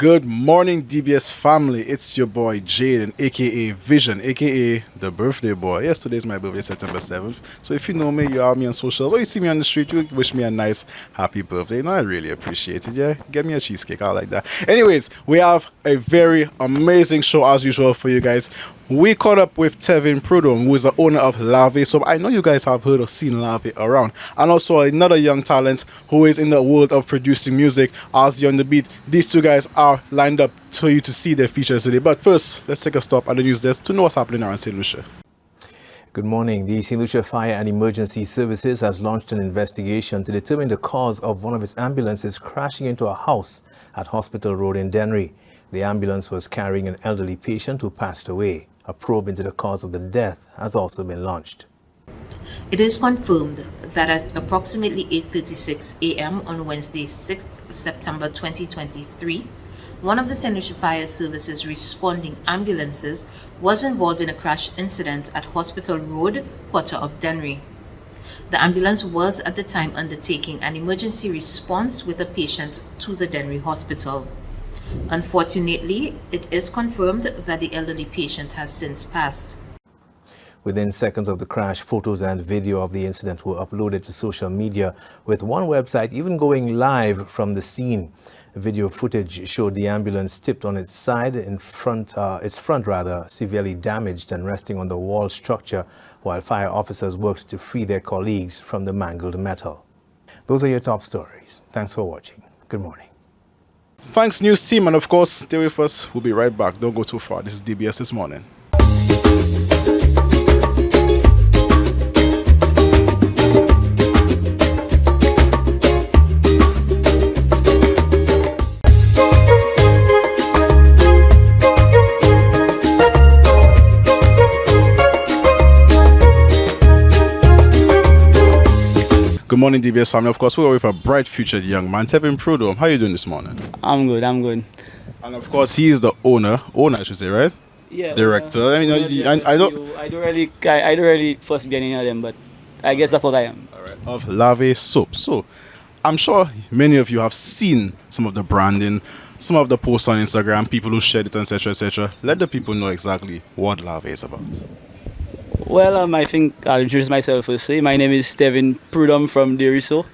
Good morning, DBS family. It's your boy Jaden, aka Vision, aka the birthday boy. Yes, today's my birthday, September 7th. So if you know me, you are me on socials, or you see me on the street, you wish me a nice, happy birthday. No, I really appreciate it. Yeah, get me a cheesecake. I like that. Anyways, we have a very amazing show as usual for you guys. We caught up with Tevin Prudhomme, who is the owner of Lave. So I know you guys have heard or seen Lave around. And also another young talent who is in the world of producing music, Arze on the beat. These two guys are lined up for you to see their features today. But first, let's take a stop at the news desk to know what's happening around St. Lucia. Good morning. The St. Lucia Fire and Emergency Services has launched an investigation to determine the cause of one of its ambulances crashing into a house at Hospital Road in Dennery. The ambulance was carrying an elderly patient who passed away. A probe into the cause of the death has also been launched. It is confirmed that at approximately 8:36 a.m. on Wednesday, 6th September 2023, one of the St. Lucia Fire Services responding ambulances was involved in a crash incident at Hospital Road, quarter of Dennery. The ambulance was at the time undertaking an emergency response with a patient to the Dennery Hospital. Unfortunately, it is confirmed that the elderly patient has since passed. Within seconds of the crash, photos and video of the incident were uploaded to social media, with one website even going live from the scene. Video footage showed the ambulance tipped on its side, its front severely damaged and resting on the wall structure, while fire officers worked to free their colleagues from the mangled metal. Those are your top stories. Thanks for watching. Good morning. Thanks, news team, and of course, stay with us. We'll be right back. Don't go too far. This is DBS This Morning. Good morning, DBS family. Of course, we're with a bright future young man, Tevin Prudhomme. How are you doing this morning? I'm good. And of course, he is the owner I should say, right? Yeah. Director. I mean, I don't really first be any of them, but I guess that's what I am. All right. Of Lave soap. So, I'm sure many of you have seen some of the branding, some of the posts on Instagram, people who shared it, etc., etc. Let the people know exactly what Lave is about. Well, I think I'll introduce myself firstly. My name is Tevin Prudhomme from Deriso.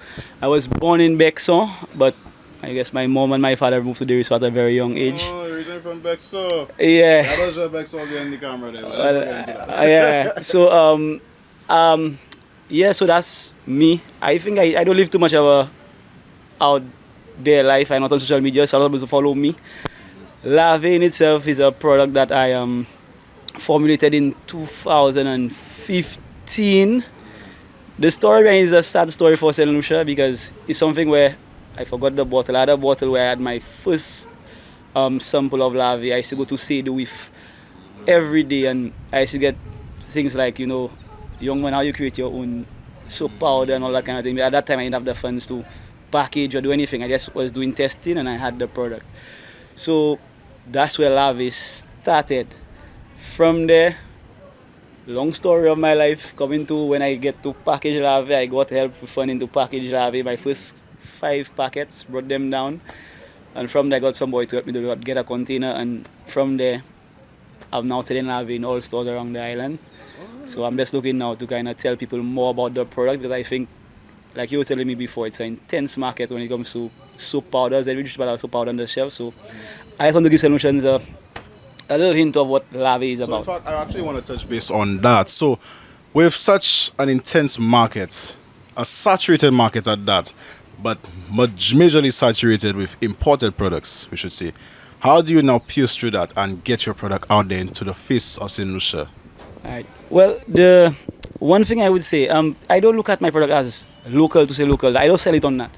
I was born in Bexon, but I guess my mom and my father moved to Deriso at a very young age. Oh, you're originally from Bexon. Yeah. I don't show Bexon behind the camera there, but yeah. So, yeah, so that's me. I think I don't live too much of a out there life. I'm not on social media, so a lot of people follow me. Lave in itself is a product that I formulated in 2015. The story behind it is a sad story for St. Lucia because it's something where I forgot the bottle. I had a bottle where I had my first sample of Lave. I used to go to say the whiff every day, and I used to get things like, young man, how you create your own soap powder and all that kind of thing. At that time, I didn't have the funds to package or do anything. I just was doing testing and I had the product. So that's where Lave started. From there, long story of my life, coming to when I get to package Lave, I got help with funding to package Lave. My first 5 packets, brought them down. And from there, I got some boy to help me to get a container. And from there, I'm now selling Lave in all stores around the island. So I'm just looking now to kind of tell people more about the product, because I think, like you were telling me before, it's an intense market when it comes to soap powders. Every distributor has soap powder on the shelf. So I just want to give solutions a little hint of what Lave is about. So in fact, I actually want to touch base on that. So with such an intense market, a saturated market at that, but majorly saturated with imported products, we should say, how do you now pierce through that and get your product out there into the face of St. Lucia? All right. Well, the one thing I would say, I don't look at my product as local to say local. I don't sell it on that.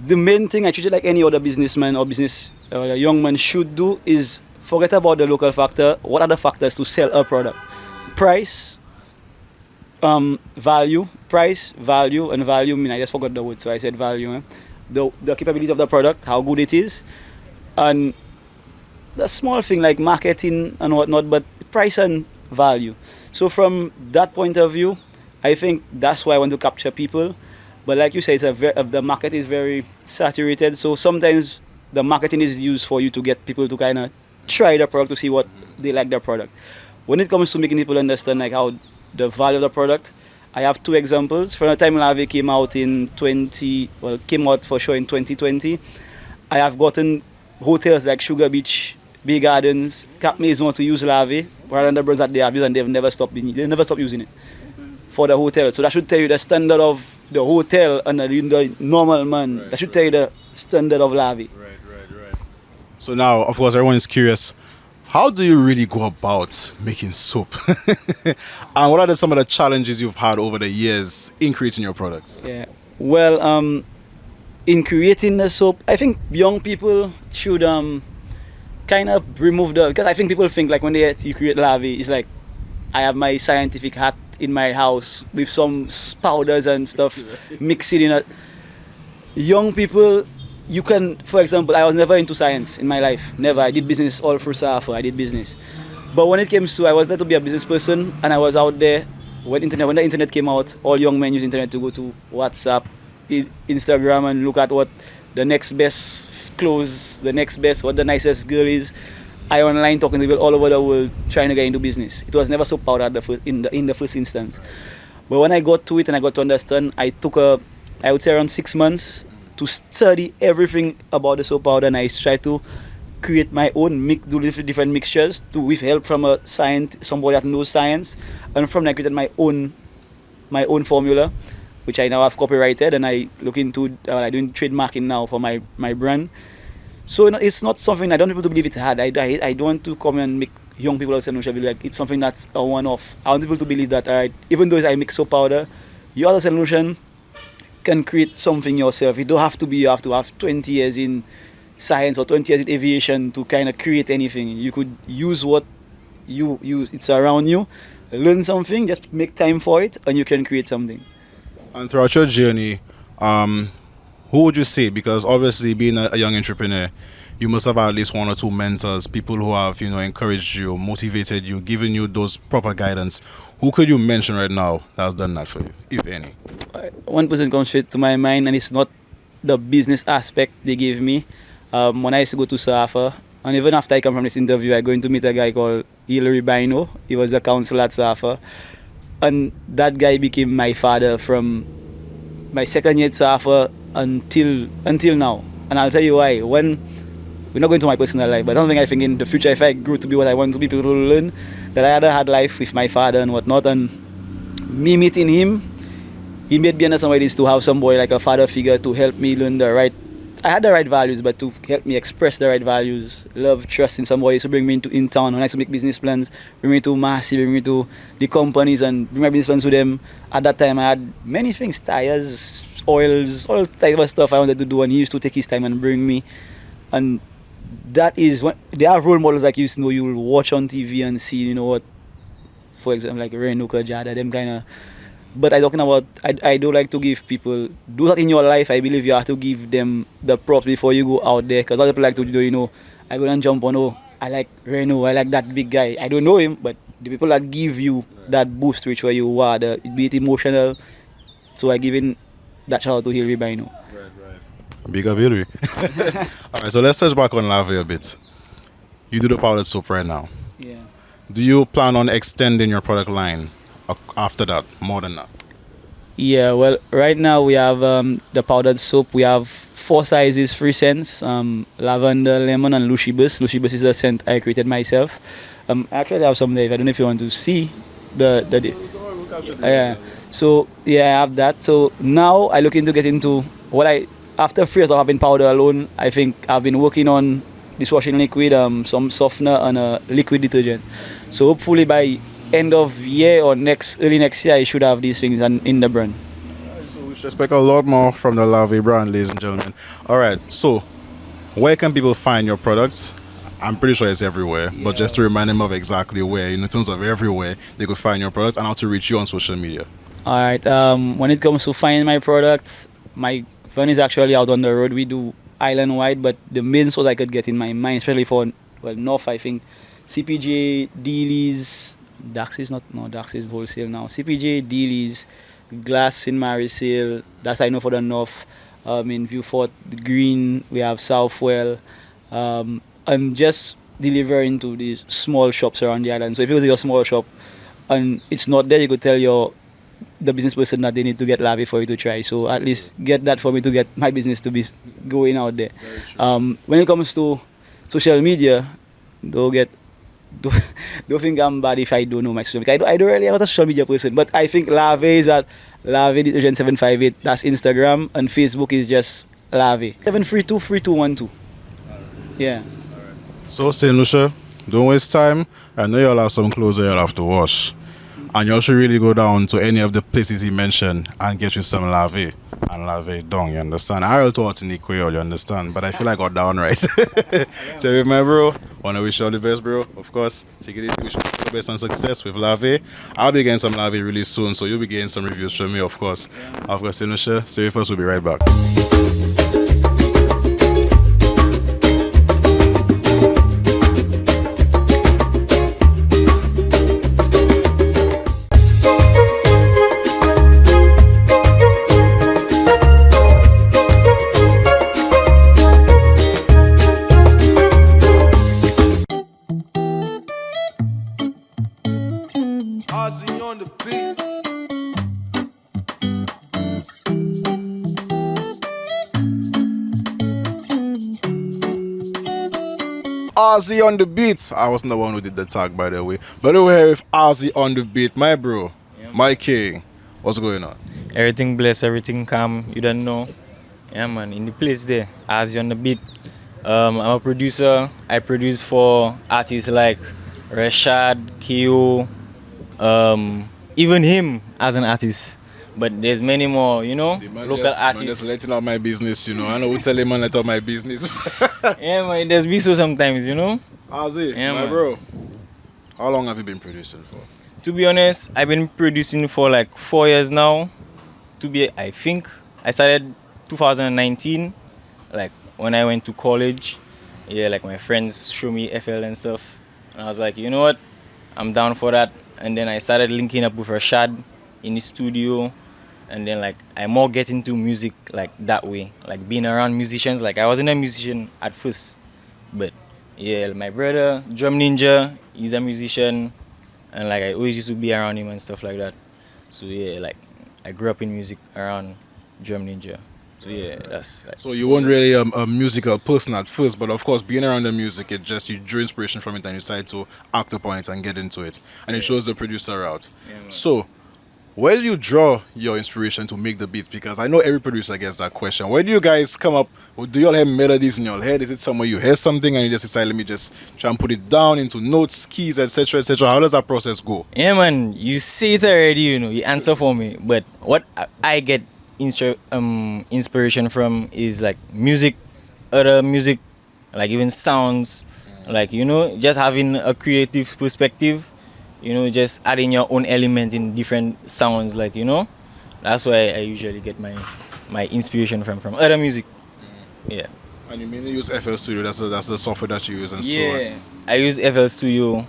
The main thing I treat it like any other businessman or business a young man should do is forget about the local factor. What are the factors to sell a product? Price, value. Price, value, and value. I just forgot the word, so I said value. The capability of the product, how good it is, and the small thing like marketing and whatnot, but price and value. So from that point of view, I think that's why I want to capture people. But like you say, the market is very saturated. So sometimes the marketing is used for you to get people to kind of try the product to see what they like the product. When it comes to making people understand like how the value of the product, I have two examples. From the time Lave came out came out for sure in 2020, I have gotten hotels like Sugar Beach, Bay Gardens, Cap Maison to use Lave, rather than the brands that they have used, and they've never stopped using it for the hotel. So that should tell you the standard of the hotel and the normal man. Right, that should tell you the standard of Lave. Right. So now, of course, everyone is curious. How do you really go about making soap? And what are some of the challenges you've had over the years in creating your products? Yeah. Well, in creating the soap, I think young people should kind of remove because I think people think like when you create Lave, it's like I have my scientific hat in my house with some powders and stuff mixed in it. Young people, you can, for example, I was never into science in my life. Never. I did business all through Safa. I did business. But when it came to, I was there to be a business person, and I was out there when the internet came out. All young men use internet to go to WhatsApp, Instagram, and look at what the next best clothes, the next best, what the nicest girl is. I online talking to people all over the world trying to get into business. It was never so powder in the first instance. But when I got to it and I got to understand, I took I would say around 6 months to study everything about the soap powder, and I tried to create my own do different mixtures with help from somebody that knows science, and from there I created my own formula, which I now have copyrighted, and I look into I'm doing trademarking now for my brand. So it's not something I don't want people to believe it's hard. I don't want to come and make young people of St. Lucia believe like it's something that's a one-off. I want people to believe that even though I mix soap powder, you as a St. Lucian can create something yourself. You don't have to you have to have 20 years in science or 20 years in aviation to kind of create anything. You could use what you use, it's around you, learn something, just make time for it, and you can create something. And throughout your journey, who would you say, because obviously being a young entrepreneur, you must have at least one or two mentors, people who have, encouraged you, motivated you, given you those proper guidance. Who could you mention right now that has done that for you, if any? One person comes straight to my mind, and it's not the business aspect they gave me. When I used to go to Safa, and even after I come from this interview, I'm going to meet a guy called Hilary Bino. He was the counsel at Safa. And that guy became my father from my second year at Safa until now. And I'll tell you why. We're not going to my personal life, but I think in the future, if I grew to be what I want to be, people will learn that I had a hard life with my father and whatnot. And me meeting him, he made me understand what it is to have some boy like a father figure to help me learn I had the right values, but to help me express the right values, love, trust in somebody, to bring me in town when I used to make business plans, bring me to Massey, bring me to the companies and bring my business plans to them. At that time, I had many things, tires, oils, all type of stuff I wanted to do, and he used to take his time and bring me. And that is when they have role models like you will watch on TV and see, what, for example, like Renuka, Jada, them kind of. But I'm talking about, I do like to give people, do that in your life. I believe you have to give them the props before you go out there. Because a lot of people like to do, I go and jump on, I like Reno, I like that big guy. I don't know him, but the people that give you that boost, which where you are, be it emotional. So I give in that shout out to Hilary Bino. Right. Big up Hilary. Alright, so let's touch back on Lave a bit. You do the powdered soap right now. Yeah. Do you plan on extending your product line after that, more than that? Yeah, well, right now we have the powdered soap. We have 4 sizes, 3 scents, lavender, lemon, and Lucibus. Lucibus is the scent I created myself. Actually, I have some there. I don't know if you want to see yeah. So yeah, I have that. So now I look into get into after 3 years of having powder alone. I think I've been working on dishwashing liquid, some softener, and a liquid detergent. So hopefully by end of year or early next year, I should have these things in the brand. So we should expect a lot more from the Lave brand, ladies and gentlemen. Alright, so where can people find your products? I'm pretty sure it's everywhere, but just to remind them of exactly where, in terms of everywhere they could find your products and how to reach you on social media. Alright, when it comes to finding my products, my van is actually out on the road. We do island-wide, but the main source I could get in my mind, especially for North, I think CPJ, Dealey's, Dax is wholesale now. CPJ, Dealey's, Glass in Marisale, that's I know for the North. in Viewfort, Green, we have Southwell, and just delivering to these small shops around the island. So if you go to your small shop and it's not there, you could tell the business person that they need to get Lave for you to try. So at least get that for me to get my business to be going out there. When it comes to social media, don't get don't think I'm bad if I don't know my social media. I don't really am not a social media person, but I think Lave is at Lave Detergent 758. That's Instagram, and Facebook is just Lave 7323212. Yeah. So, St. Lucia, don't waste time. I know you'll have some clothes that you'll have to wash. And you should really go down to any of the places he mentioned and get you some Lave. And Lave dong, you understand? I will talk to Nick Creole, you understand? But I feel like I got down right. So, with my bro, want to wish you all the best, bro. Of course, take it easy. Wish you all the best and success with Lave. I'll be getting some Lave really soon, so you'll be getting some reviews from me, of course. Of course, St. Lucia, stay with us. We'll be right back. Arze on the beat. Arze on the beat. I wasn't the one who did the tag, by the way. But we're here with Arze on the beat. My bro, my king. What's going on? Everything blessed, everything calm, you don't know. Yeah, man, in the place there, Arze on the beat. I'm a producer. I produce for artists like Rashad, Keo, even him as an artist. But there's many more, you know, local artists. Just letting out my business, you know. I know who tell him man let out my business. Yeah, man, there's be so sometimes, you know. Arze, Yeah, my man. bro. How long have you been producing for? To be honest, I've been producing for like 4 years now. I think I started 2019, like when I went to college. Yeah, like my friends show me FL and stuff. And I was like, you know what? I'm down for that. And then I started linking up with Rashad in the studio. And then like I more get into music like that way, like being around musicians. Like I wasn't a musician at first, but yeah, my brother Drum Ninja, he's a musician, and like I always used to be around him and stuff like that. So yeah, like I grew up in music around Drum Ninja. So yeah, that's like, So you weren't really a musical person at first, but of course being around the music, it just you drew inspiration from it and you decided to act upon it and get into it. And it shows the producer out. So where do you draw your inspiration to make the beats? Because I know every producer gets that question. Where do you guys come up? Do you all have melodies in your head? Is it somewhere you hear something and you just decide, let me just try and put it down into notes, keys, etc., etc.? How does that process go? yeah, man, you see it already, you know, you answer for me. But what I get inspiration from is like music, other music, like even sounds, like, you know, just having a creative perspective, you know, just adding your own element in different sounds, like, you know, that's why I usually get my inspiration from other music. Yeah. And you mainly use FL Studio, that's the software that you use and so Yeah, I use FL Studio.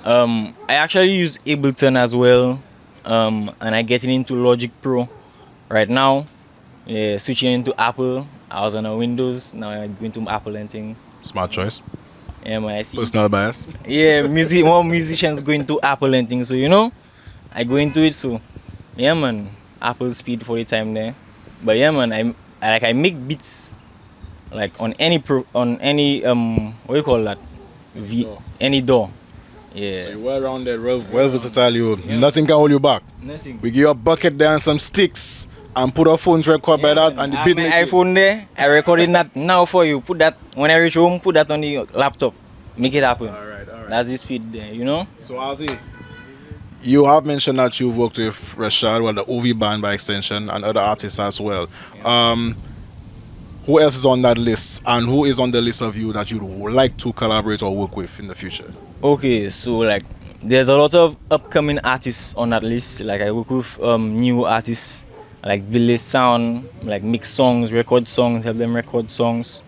I actually use Ableton as well, and I'm getting into Logic Pro right now. Yeah, switching into Apple. I was on a Windows, now I'm going to Apple and thing. Smart choice. Yeah, man, I see. Personal bias. Yeah, more musicians going to Apple and things, so you know, I go into it. So yeah, man, Apple speed for the time there. But yeah, man, I make beats like on any what do you call that? Any DAW. Yeah. So you were around there, well versatile. Nothing can hold you back. Nothing. We give you a bucket there and some sticks and put our phones record by that and the I beat have my make it. iPhone there. I recorded that now for you. Put that when I reach home. Put that on the laptop. Make it happen. All right. That's the speed there, you know. So Arze, you have mentioned that you've worked with Rashad, well, the OV band by extension, and other artists as well. Who else is on that list, and who is on the list of you that you would like to collaborate or work with in the future? Okay, so like there's a lot of upcoming artists on that list. Like I work with new artists like Billy Sound, like mix songs, record songs, help them record songs,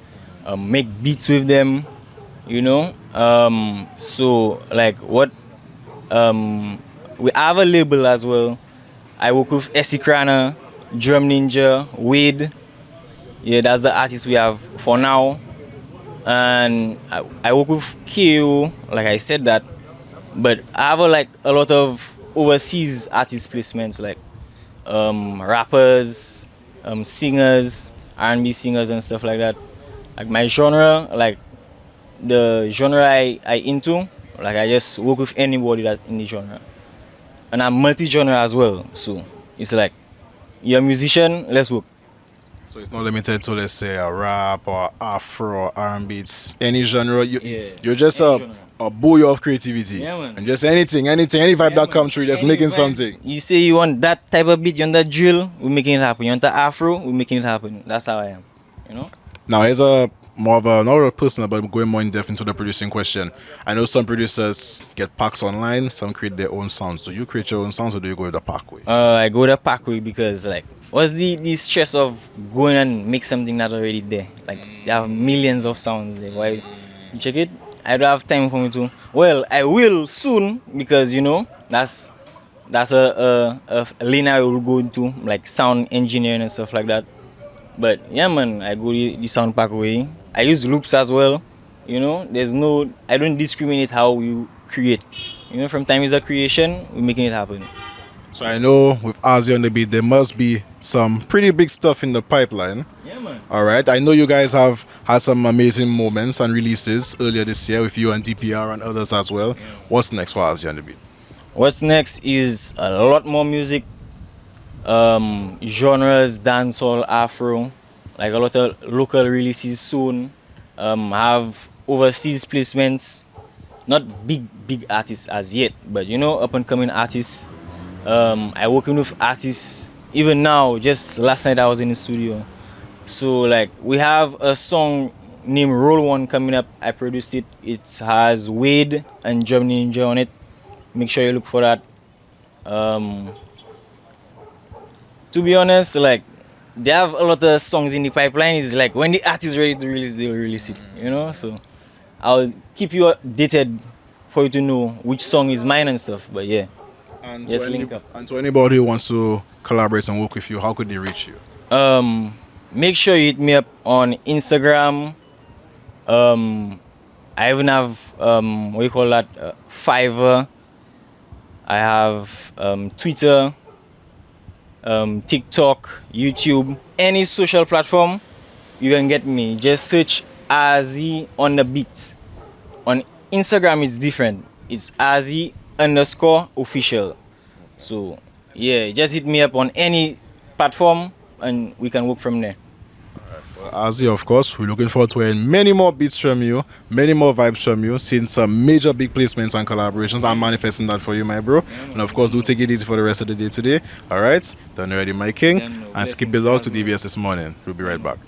make beats with them, you know. So like what we have a label as well. I work with Essie Krana, Drum Ninja, Wade, yeah, that's the artist we have for now. And I work with KO, like I said that, but I have like a lot of overseas artist placements, like rappers, singers, R&B singers and stuff like that. Like my genre, like the genre I into, like I just work with anybody that's in the genre, and I'm multi-genre as well. So it's like you're a musician, let's work. So it's not limited to, let's say, a rap or Afro or R&B. It's any genre. Yeah, You're just any a, genre. a buoy of creativity. Yeah, man. And just anything, any vibe that comes through, just making something. You say you want that type of beat, you want that drill, we're making it happen. You want the Afro, we're making it happen. That's how I am. You know? Now, here's a more of a, not a personal, but going more in depth into the producing question. I know some producers get packs online, some create their own sounds. Do you create your own sounds or do you go with the pack way? I go the pack way because like what's the stress of going and make something not already there? Like you have millions of sounds there. Why you check it? I don't have time for me to. Well, I will soon because you know that's a lane I will go into, like sound engineering and stuff like that. But yeah, man, I go the sound pack way. I use loops as well. You know, I don't discriminate how you create. You know, from time is a creation, we're making it happen. So I know with Arze on the beat, there must be some pretty big stuff in the pipeline. Yeah, man. All right. I know you guys have had some amazing moments and releases earlier this year with you and DPR and others as well. What's next for Arze on the beat? What's next is a lot more music, genres, dancehall, Afro, like a lot of local releases soon. Have overseas placements, not big artists as yet, but you know, up and coming artists. I working with artists even now. Just last night I was in the studio, so like we have a song named Roll One coming up. I produced it. It has Wade and Germany Ninja on it. Make sure you look for that. To be honest, like they have a lot of songs in the pipeline. It's like when the artist is ready to release, they'll release it. You know, so I'll keep you updated for you to know which song is mine and stuff. But yeah. And Just link up. And to anybody who wants to collaborate and work with you, how could they reach you? Make sure you hit me up on Instagram. I even have what do you call that? Fiverr. I have Twitter, TikTok, YouTube, any social platform you can get me. Just search Arze on the beat. On Instagram it's different. It's Arze_official. So yeah, just hit me up on any platform and we can work from there. Arze, of course, we're looking forward to hearing many more beats from you, many more vibes from you, seeing some major big placements and collaborations. I'm manifesting that for you, my bro. And of course, do take it easy for the rest of the day today. All right, done already, my king. And skip it log to DBS this morning. We'll be right back.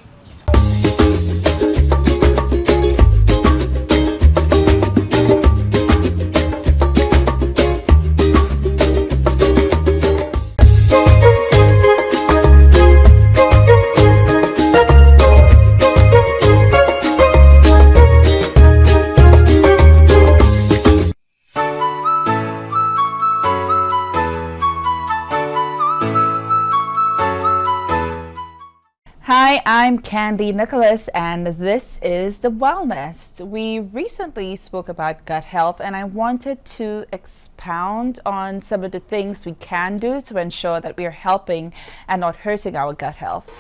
Hi, I'm Candy Nicholas, and this is the Wellnest. We recently spoke about gut health, and I wanted to expound on some of the things we can do to ensure that we are helping and not hurting our gut health.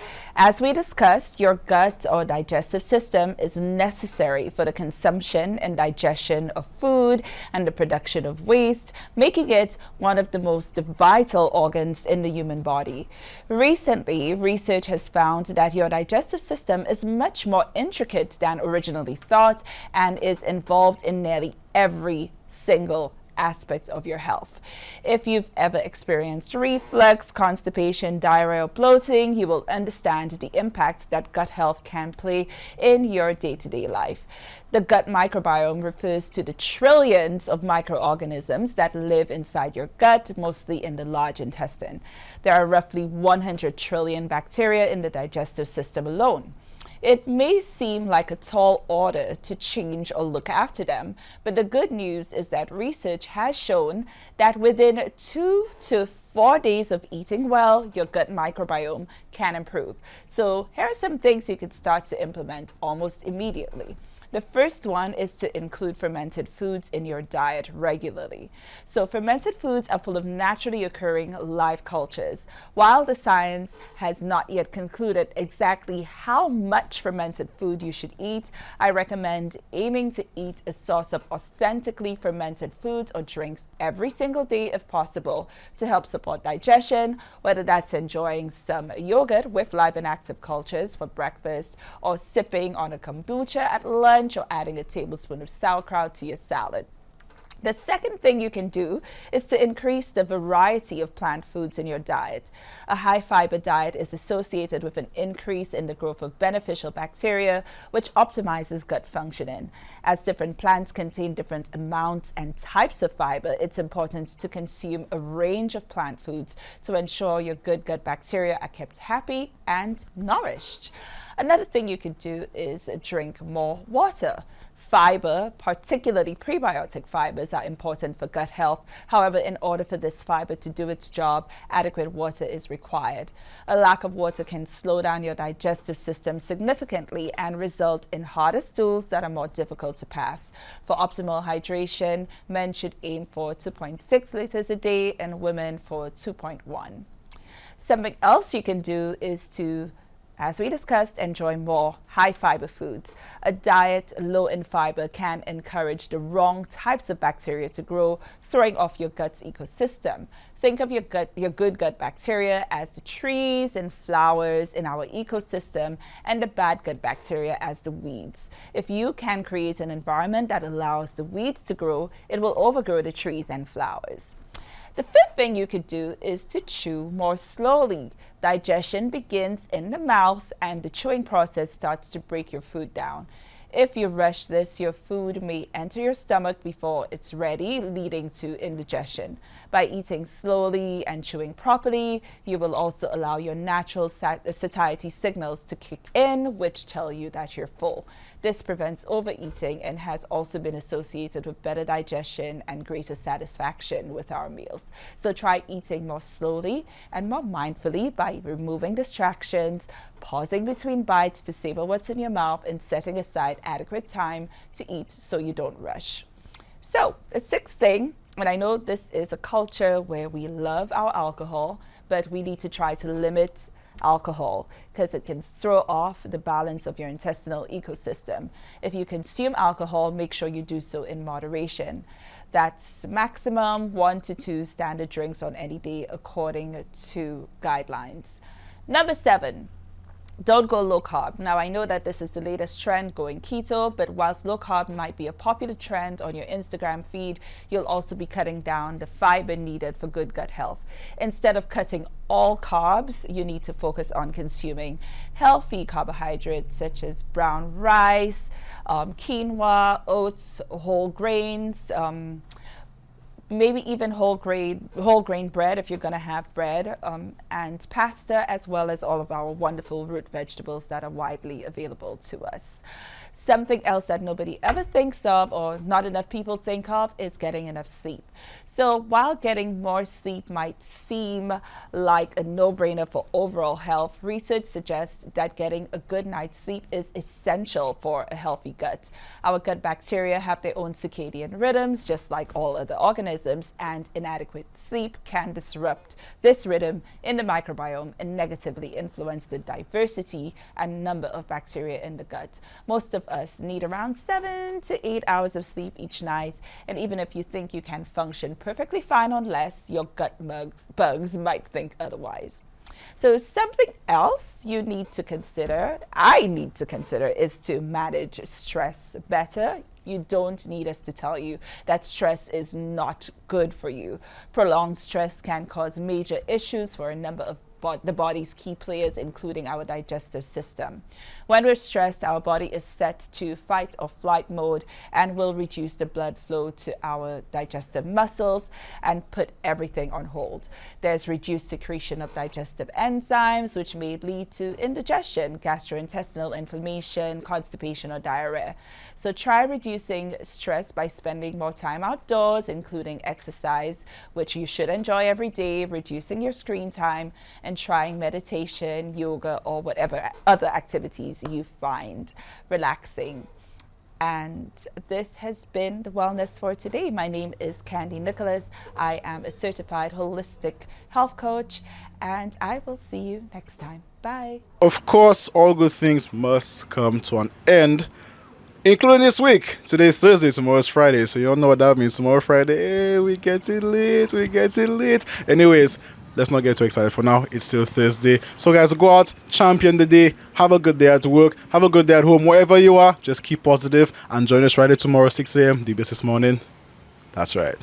As we discussed, your gut or digestive system is necessary for the consumption and digestion of food and the production of waste, making it one of the most vital organs in the human body. Recently, research has found that your digestive system is much more intricate than originally thought and is involved in nearly every single aspects of your health. If you've ever experienced reflux, constipation, diarrhea, or bloating, you will understand the impact that gut health can play in your day-to-day life. The gut microbiome refers to the trillions of microorganisms that live inside your gut, mostly in the large intestine. There are roughly 100 trillion bacteria in the digestive system alone. It may seem like a tall order to change or look after them, but the good news is that research has shown that within 2 to 4 days of eating well, your gut microbiome can improve. So here are some things you can start to implement almost immediately. The first one is to include fermented foods in your diet regularly. So fermented foods are full of naturally occurring live cultures. While the science has not yet concluded exactly how much fermented food you should eat, I recommend aiming to eat a source of authentically fermented foods or drinks every single day if possible to help support digestion, whether that's enjoying some yogurt with live and active cultures for breakfast or sipping on a kombucha at lunch or adding a tablespoon of sauerkraut to your salad. The second thing you can do is to increase the variety of plant foods in your diet. A high fiber diet is associated with an increase in the growth of beneficial bacteria, which optimizes gut functioning. As different plants contain different amounts and types of fiber, it's important to consume a range of plant foods to ensure your good gut bacteria are kept happy and nourished. Another thing you could do is drink more water. Fiber, particularly prebiotic fibers, are important for gut health. However, in order for this fiber to do its job, adequate water is required. A lack of water can slow down your digestive system significantly and result in harder stools that are more difficult to pass. For optimal hydration, men should aim for 2.6 liters a day and women for 2.1. Something else you can do is to, as we discussed, enjoy more high fiber foods. A diet low in fiber can encourage the wrong types of bacteria to grow, throwing off your gut's ecosystem. Think of your good gut bacteria as the trees and flowers in our ecosystem, and the bad gut bacteria as the weeds. If you can create an environment that allows the weeds to grow, it will overgrow the trees and flowers. The fifth thing you could do is to chew more slowly. Digestion begins in the mouth, and the chewing process starts to break your food down. If you rush this, your food may enter your stomach before it's ready, leading to indigestion. By eating slowly and chewing properly, you will also allow your natural satiety signals to kick in, which tell you that you're full. This prevents overeating and has also been associated with better digestion and greater satisfaction with our meals. So try eating more slowly and more mindfully by removing distractions, pausing between bites to savor what's in your mouth, and setting aside adequate time to eat so you don't rush. So the sixth thing, and I know this is a culture where we love our alcohol, but we need to try to limit alcohol because it can throw off the balance of your intestinal ecosystem. If you consume alcohol, make sure you do so in moderation. That's maximum 1 to 2 standard drinks on any day according to guidelines. Number 7. Don't go low carb. Now, I know that this is the latest trend, going keto, but whilst low carb might be a popular trend on your Instagram feed, you'll also be cutting down the fiber needed for good gut health. Instead of cutting all carbs, you need to focus on consuming healthy carbohydrates such as brown rice, quinoa, oats, whole grains, maybe even whole grain bread if you're going to have bread, and pasta, as well as all of our wonderful root vegetables that are widely available to us. Something else that nobody ever thinks of, or not enough people think of, is getting enough sleep. So while getting more sleep might seem like a no-brainer for overall health, research suggests that getting a good night's sleep is essential for a healthy gut. Our gut bacteria have their own circadian rhythms, just like all other organisms, and inadequate sleep can disrupt this rhythm in the microbiome and negatively influence the diversity and number of bacteria in the gut. Most of us need around 7 to 8 hours of sleep each night, and even if you think you can function perfectly fine on less, your gut bugs might think otherwise. So something else you need to consider, I need to consider, is to manage stress better. You don't need us to tell you that stress is not good for you. Prolonged stress can cause major issues for a number of the body's key players, including our digestive system. When we're stressed, our body is set to fight or flight mode and will reduce the blood flow to our digestive muscles and put everything on hold. There's reduced secretion of digestive enzymes, which may lead to indigestion, gastrointestinal inflammation, constipation, or diarrhea. So try reducing stress by spending more time outdoors, including exercise, which you should enjoy every day, reducing your screen time, and trying meditation, yoga, or whatever other activities you find relaxing. And this has been the Wellness for today. My name is Candy Nicholas. I am a certified holistic health coach, and I will see you next time. Bye. Of course, all good things must come to an end, including this week. Today's Thursday, tomorrow's Friday. So you all know what that means. Tomorrow, Friday, hey, we get it late. Anyways, let's not get too excited for now. It's still Thursday. So guys, go out, champion the day. Have a good day at work. Have a good day at home. Wherever you are, just keep positive and join us Friday tomorrow, 6 a.m. DBS this morning. That's right.